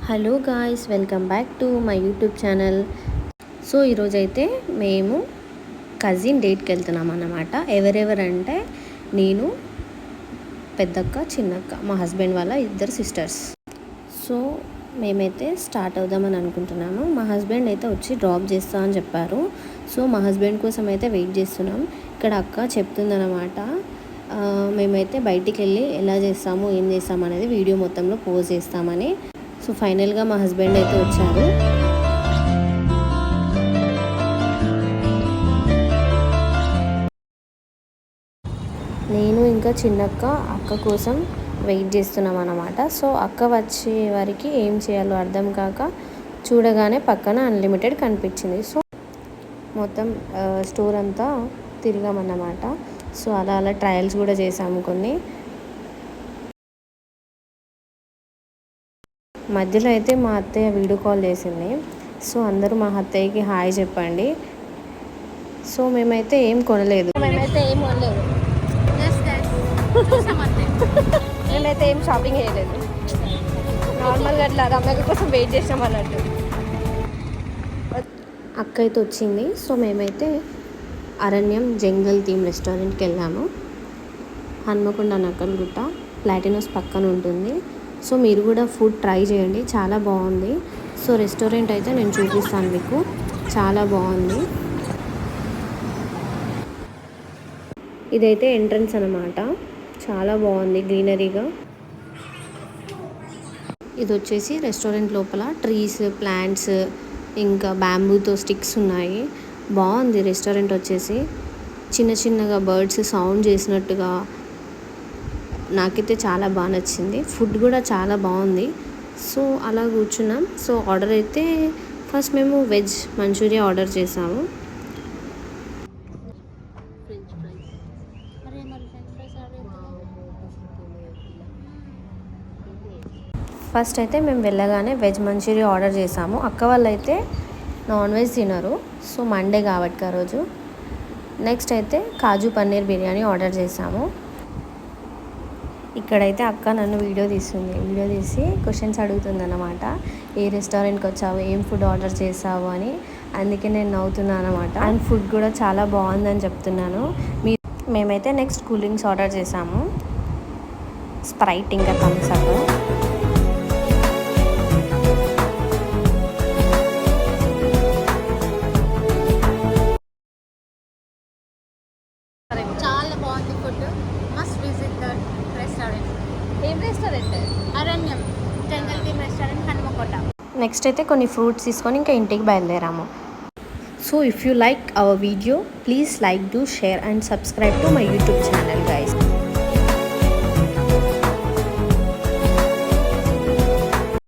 Hello guys, welcome back to my YouTube channel. So ఈరోజైతే మేము cousin డేట్కి వెళ్తున్నాం అన్నమాట. ఎవరెవరంటే నేను, పెద్దక్క, చిన్నక్క, మా హస్బెండ్ వాళ్ళ ఇద్దరు సిస్టర్స్. సో మేమైతే స్టార్ట్ అవుదామని అనుకుంటున్నాము. మా హస్బెండ్ అయితే వచ్చి డ్రాప్ చేస్తా అని చెప్పారు. సో మా హస్బెండ్ కోసం అయితే వెయిట్ చేస్తున్నాం. ఇక్కడ అక్క చెప్తుందన్నమాట, మేమైతే బయటికి వెళ్ళి ఎలా చేస్తాము, ఏం చేస్తాము అనేది వీడియో మొత్తంలో పోస్ట్ చేస్తామని. సో ఫైనల్గా మా హస్బెండ్ అయితే వచ్చారు. నేను ఇంకా చిన్నక్క అక్క కోసం వెయిట్ చేస్తున్నాం అన్నమాట. సో అక్క వచ్చే వారికి ఏం చేయాలో అర్థం కాక చూడగానే పక్కన అన్లిమిటెడ్ కనిపించింది. సో మొత్తం స్టోర్ అంతా తిరిగామన్నమాట. సో అలా అలా ట్రయల్స్ కూడా చేసాము కొన్ని. మధ్యలో అయితే మా అత్తయ్య వీడియో కాల్ చేసింది. సో అందరూ మా అత్తయ్యకి హాయ్ చెప్పండి. సో మేమైతే ఏం కొనలేదు, మేమైతే ఏం షాపింగ్ చేయలేదు. నార్మల్గా అట్లా రమ్య కోసం వెయిట్ చేసాం అన్నట్టు. అక్క అయితే వచ్చింది. సో మేమైతే అరణ్యం జంగల్ థీమ్ రెస్టారెంట్కి వెళ్ళాము. హన్మకొండ నక్కల్గుట్ట ప్లాటినోస్ పక్కన ఉంటుంది. సో మీరు కూడా ఫుడ్ ట్రై చేయండి, చాలా బాగుంది. సో రెస్టారెంట్ అయితే నేను చూపిస్తాను మీకు, చాలా బాగుంది. ఇదైతే ఎంట్రన్స్ అన్నమాట, చాలా బాగుంది గ్రీనరీగా. ఇది వచ్చేసి రెస్టారెంట్ లోపల ట్రీస్, ప్లాంట్స్, ఇంకా బ్యాంబూతో స్టిక్స్ ఉన్నాయి. బాగుంది రెస్టారెంట్ వచ్చేసి. చిన్న చిన్నగా బర్డ్స్ సౌండ్ చేసినట్టుగా నాకైతే చాలా బాగా నచ్చింది. ఫుడ్ కూడా చాలా బాగుంది. సో అలా కూర్చున్నాం. సో ఆర్డర్ అయితే ఫస్ట్ మేము వెజ్ మంచూరియా ఆర్డర్ చేసాము. ఫస్ట్ అయితే మేము వెళ్ళగానే వెజ్ మంచూరియా ఆర్డర్ చేసాము. అక్క వాళ్ళు అయితే నాన్ వెజ్ తినరు, సో మండే కాబట్టి ఆ రోజు. నెక్స్ట్ అయితే కాజు పన్నీర్ బిర్యానీ ఆర్డర్ చేసాము. ఇక్కడైతే అక్క నన్ను వీడియో తీసి క్వశ్చన్స్ అడుగుతుంది అన్నమాట. ఏ రెస్టారెంట్కి వచ్చావు, ఏం ఫుడ్ ఆర్డర్ చేసావు అని. అందుకే నేను నవ్వుతున్నాను అనమాట. అండ్ ఫుడ్ కూడా చాలా బాగుందని చెప్తున్నాను. మేమైతే నెక్స్ట్ కూల్ డ్రింక్స్ ఆర్డర్ చేసాము, స్ప్రైట్ ఇంకా థమ్స్ అప్. చాలా బాగుంది food. Must visit the restaurant. ఏం రెస్టారెంట్? అరణ్యం జంగల్ థీమ్ రెస్టారెంట్, హన్మకొండ. నెక్స్ట్ అయితే కొన్ని ఫ్రూట్స్ తీసుకొని ఇంకా ఇంటికి బయలుదేరాము. So if you like our video, please like, do share and subscribe to my YouTube channel guys.